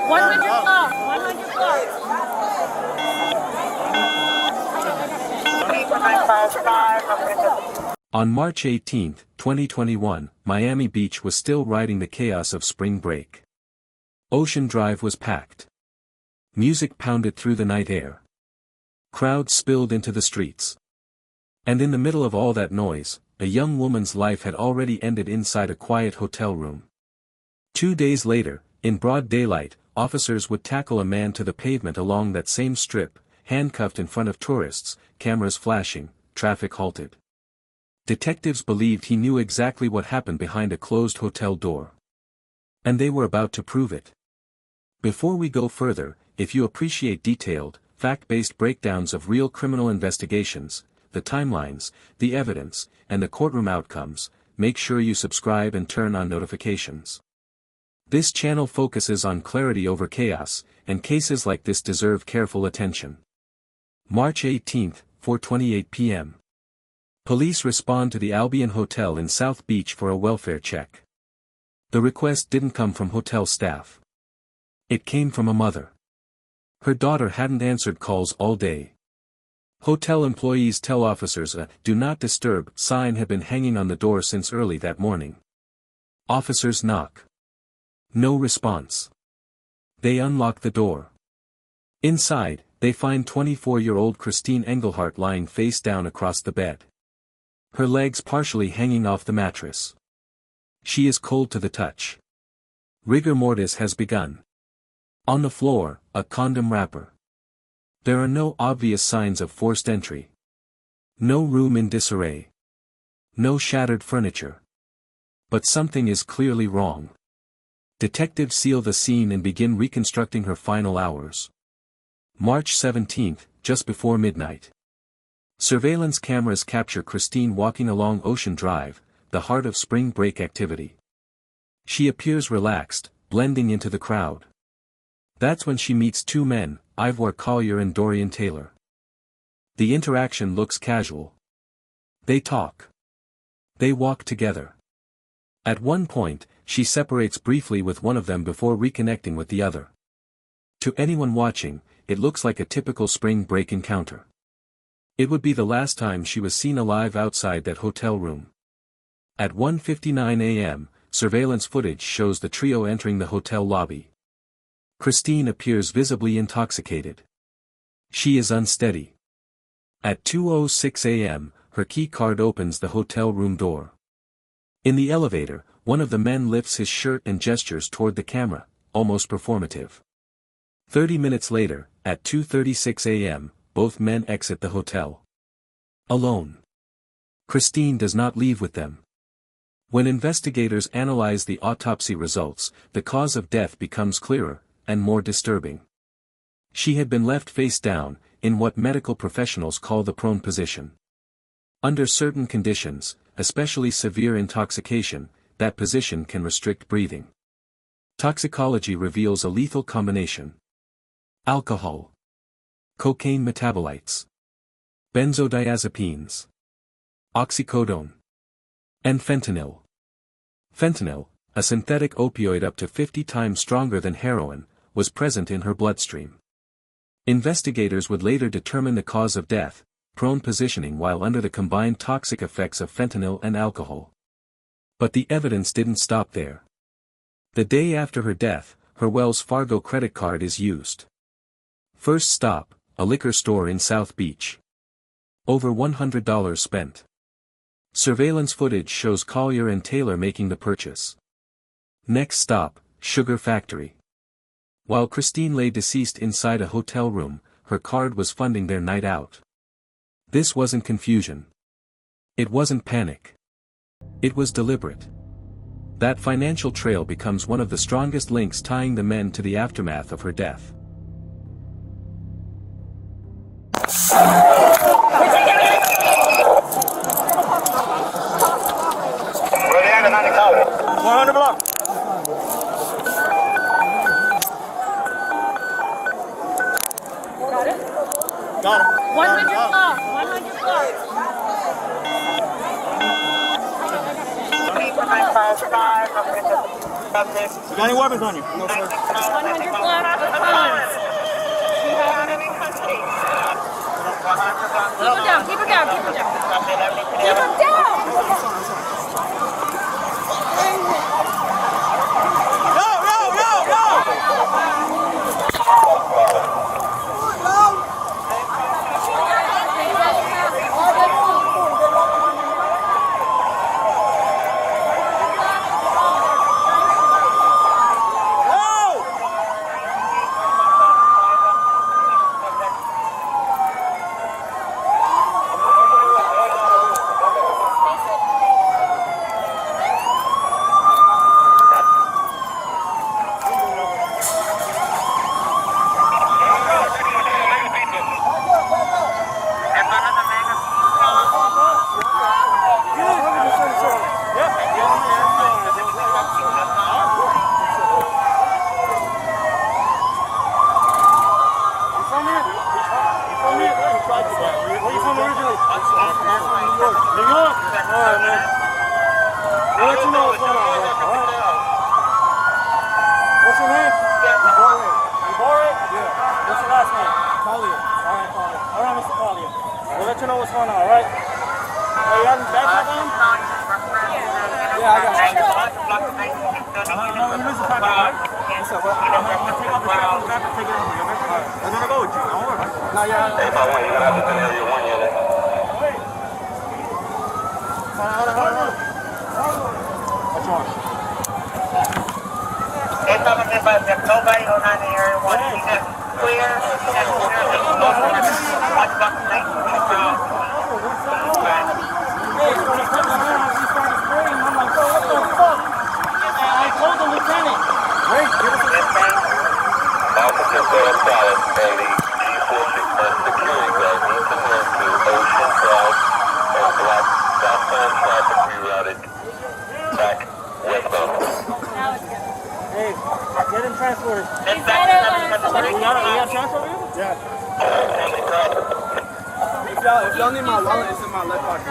100 block. 100 block. On March 18, 2021, Miami Beach was still riding the chaos of spring break. Ocean Drive was packed. Music pounded through the night air. Crowds spilled into the streets. And in the middle of all that noise, a young woman's life had already ended inside a quiet hotel room. 2 days later, in broad daylight, officers would tackle a man to the pavement along that same strip, handcuffed in front of tourists, cameras flashing, traffic halted. Detectives believed he knew exactly what happened behind a closed hotel door. And they were about to prove it. Before we go further, if you appreciate detailed, fact-based breakdowns of real criminal investigations, the timelines, the evidence, and the courtroom outcomes, make sure you subscribe and turn on notifications. This channel focuses on clarity over chaos, and cases like this deserve careful attention. March 18, 4:28 p.m. Police respond to the Albion Hotel in South Beach for a welfare check. The request didn't come from hotel staff. It came from a mother. Her daughter hadn't answered calls all day. Hotel employees tell officers a "Do Not Disturb" sign had been hanging on the door since early that morning. Officers knock. No response. They unlock the door. Inside, they find 24-year-old Christine Englehart lying face down across the bed. Her legs partially hanging off the mattress. She is cold to the touch. Rigor mortis has begun. On the floor, a condom wrapper. There are no obvious signs of forced entry. No room in disarray. No shattered furniture. But something is clearly wrong. Detectives seal the scene and begin reconstructing her final hours. March 17, just before midnight. Surveillance cameras capture Christine walking along Ocean Drive, the heart of spring break activity. She appears relaxed, blending into the crowd. That's when she meets two men, Evoire Collier and Dorian Taylor. The interaction looks casual. They talk. They walk together. At one point, she separates briefly with one of them before reconnecting with the other. To anyone watching, it looks like a typical spring break encounter. It would be the last time she was seen alive outside that hotel room. At 1:59 a.m., surveillance footage shows the trio entering the hotel lobby. Christine appears visibly intoxicated. She is unsteady. At 2:06 a.m., her key card opens the hotel room door. In the elevator, one of the men lifts his shirt and gestures toward the camera, almost performative. 30 minutes later, at 2:36 a.m., both men exit the hotel. Alone. Christine does not leave with them. When investigators analyze the autopsy results, the cause of death becomes clearer, and more disturbing. She had been left face down, in what medical professionals call the prone position. Under certain conditions, especially severe intoxication, that position can restrict breathing. Toxicology reveals a lethal combination. Alcohol. Cocaine metabolites. Benzodiazepines. Oxycodone. And fentanyl. Fentanyl, a synthetic opioid up to 50 times stronger than heroin, was present in her bloodstream. Investigators would later determine the cause of death, prone positioning while under the combined toxic effects of fentanyl and alcohol. But the evidence didn't stop there. The day after her death, her Wells Fargo credit card is used. First stop, a liquor store in South Beach. Over $100 spent. Surveillance footage shows Collier and Taylor making the purchase. Next stop, sugar factory. While Christine lay deceased inside a hotel room, her card was funding their night out. This wasn't confusion. It wasn't panic. It was deliberate. That financial trail becomes one of the strongest links tying the men to the aftermath of her death. Got him. 100 block. 100 block. You got any weapons on you? No, sir. 100 block. Keep him down! Collier. Alright, Collier. Alright, Mr. Collier. We'll let you know what's going on, alright? Hey, you having backpack on? Yeah, I got it. You lose the backpack, right? What's up, what? I'm going to take off the strap on the back and take it over, okay? Alright. I'm going to go with you. Don't worry. No, yeah. Hey, by the way, you're going to have to finish your 1 unit. Wait. Hold on. What's wrong? It's not going to be if nobody on the area wants to get clear and clear. Watch box 19. Officer Philip Dallas, Bailey, G461 security guard needs to move to Ocean Drive and block southbound traffic rerouted back westbound. Hey, get him transported. Is that somebody? You got transport with you? Yeah. If y'all need my wallet, it's in my left pocket.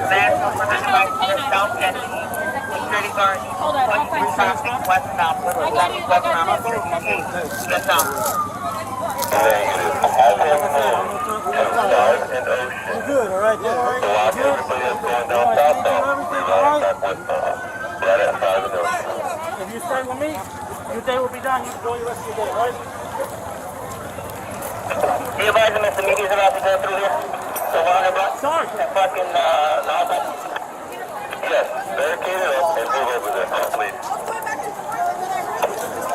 National South Kennedy. Security guard. Hold on, I'll find Traffic westbound. I got it. Yes, down. I'm good, alright? So everybody that's going down southbound, rerouting back westbound. Right outside the door. If you stay with me, your day will be done. You can go the rest of your day, alright? Be advised, Mr. Media's about to go through here. So 100 blocks. Sorry. Fucking, yes, barricade it up and move over there, please.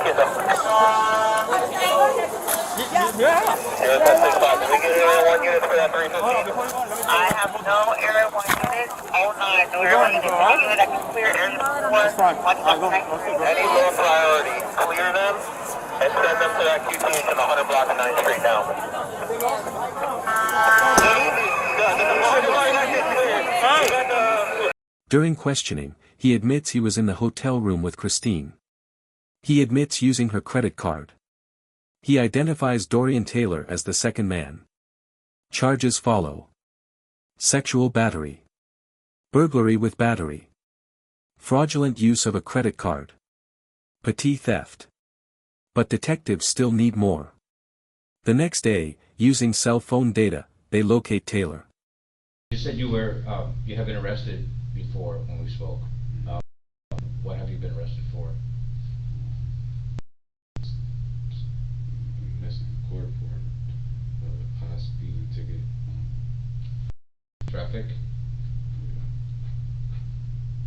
Kids up. Yeah. Here's that 6 o'clock. Can we get area 1 unit for that 315? I have no area 1 unit. Oh, 9. No area 1 unit. Any unit that can clear area 1. That's fine. Any low priority, clear them and send them to that QT in the 100 block of 9th Street now. During questioning, he admits he was in the hotel room with Christine. He admits using her credit card. He identifies Dorian Taylor as the second man. Charges follow: sexual battery, burglary with battery, fraudulent use of a credit card, petty theft. But detectives still need more. The next day, using cell phone data, they locate Taylor. You said you have been arrested before when we spoke. What have you been arrested for? Missing court for a high speed ticket. Traffic?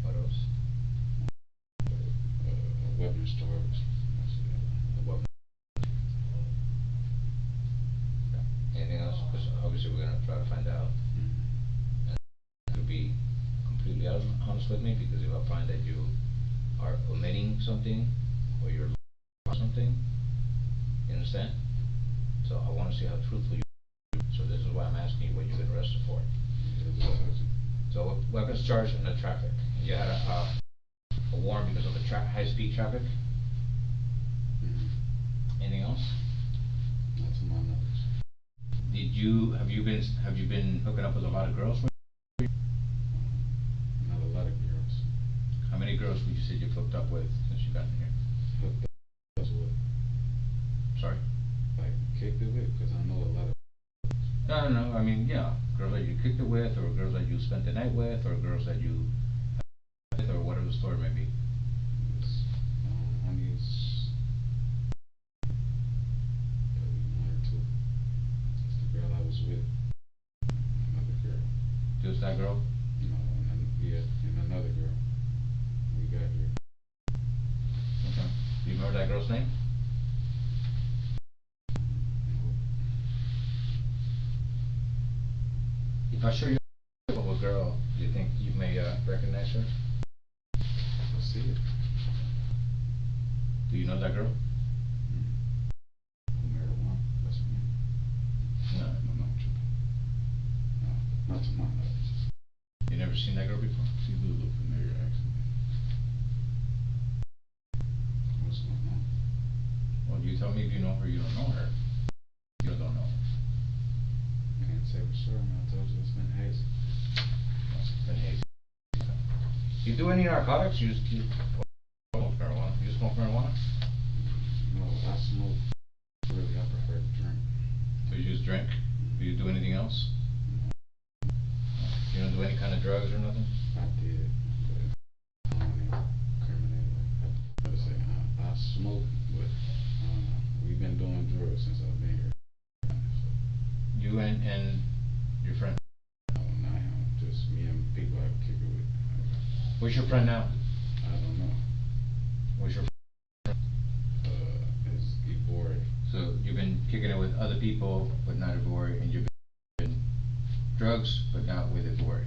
What else? A weapon storage. A weapon. Anything else? Because obviously we're going to try to find out. And to be completely honest with me, because if I find that you are omitting something or you're something, you understand? So I want to see how truthful you are. So this is why I'm asking you what you've been arrested for. So weapons charge in the traffic. You had a warrant because of the high-speed traffic. Anything else? Not to my knowledge. Have you been hooking up with a lot of girls? Not a lot of girls. How many girls would you say you've hooked up with since you got in here? Hooked up with. Sorry? Like kicked it with, because I know a lot of. No, I mean, yeah, girls that you kicked it with, or girls that you spent the night with, or girls that you with, or whatever the story may be. One is one or two. That's the girl I was with. Another girl. Just that girl? No, and another girl. We got here. Okay. Do you remember that girl's name? If I show you a girl, do you think you may recognize her? I see it. Do you know that girl? Marijuana. That's her name. No. No, tripping. No, not to my knowledge. You never seen that girl before? She do look familiar, actually. What's going on? Well, you tell me if you know her or you don't know her. You don't know. Can't say for sure, man. I told you it's been hazy. It's been hazy. You do any narcotics? You smoke marijuana? You smoke marijuana? No, I smoke. Really, I prefer to drink. So you just drink? Do you do anything else? You don't do any kind of drugs or nothing? I did, but I don't even incriminate. Like, I better say, I smoke, but we've been doing drugs since I've been here. So, You and your friend? no, not him. Just me and people I kick it with. Where's your friend now? I don't know. Where's your It's Evoire. So you've been kicking it with other people, but not Evoire, and you've been drugs, but not with Evoire.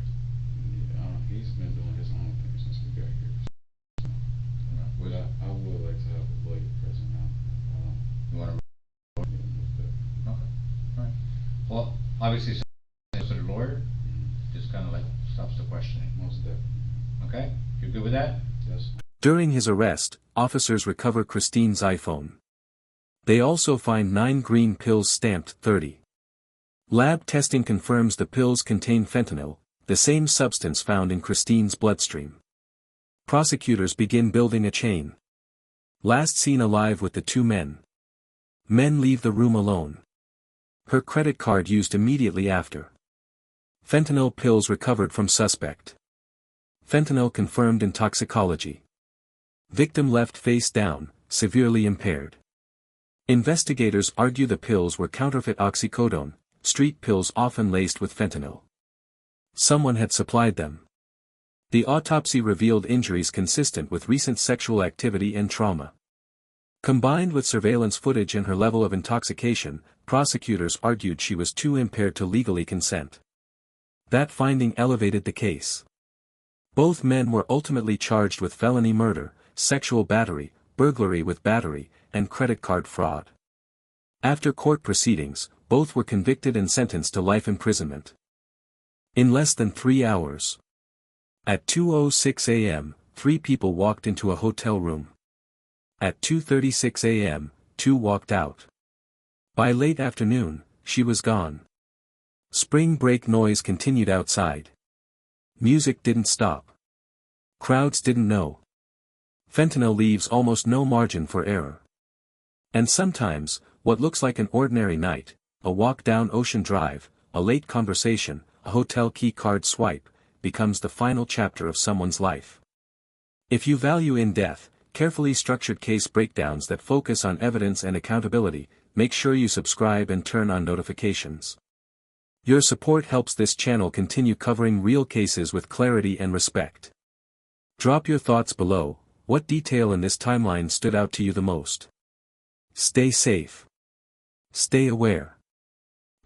Yeah, he's been doing his own thing since we got here. But I would like to have a blade present now. You want to? Yeah, most definitely. Okay. All right. Well, obviously, since to the lawyer, just kind of like stops the questioning. Most definitely. Okay? You're good with that? Yes. During his arrest, officers recover Christine's iPhone. They also find 9 green pills stamped 30. Lab testing confirms the pills contain fentanyl, the same substance found in Christine's bloodstream. Prosecutors begin building a chain. Last seen alive with the 2 men. Men leave the room alone. Her credit card used immediately after. Fentanyl pills recovered from suspect. Fentanyl confirmed in toxicology. Victim left face down, severely impaired. Investigators argue the pills were counterfeit oxycodone, street pills often laced with fentanyl. Someone had supplied them. The autopsy revealed injuries consistent with recent sexual activity and trauma. Combined with surveillance footage and her level of intoxication, prosecutors argued she was too impaired to legally consent. That finding elevated the case. Both men were ultimately charged with felony murder, sexual battery, burglary with battery, and credit card fraud. After court proceedings, both were convicted and sentenced to life imprisonment. In less than 3 hours. At 2:06 a.m., 3 people walked into a hotel room. At 2:36 a.m., 2 walked out. By late afternoon, she was gone. Spring break noise continued outside. Music didn't stop. Crowds didn't know. Fentanyl leaves almost no margin for error. And sometimes, what looks like an ordinary night, a walk down Ocean Drive, a late conversation, a hotel key card swipe, becomes the final chapter of someone's life. If you value in-depth, carefully structured case breakdowns that focus on evidence and accountability, make sure you subscribe and turn on notifications. Your support helps this channel continue covering real cases with clarity and respect. Drop your thoughts below. What detail in this timeline stood out to you the most? Stay safe. Stay aware.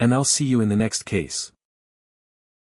And I'll see you in the next case.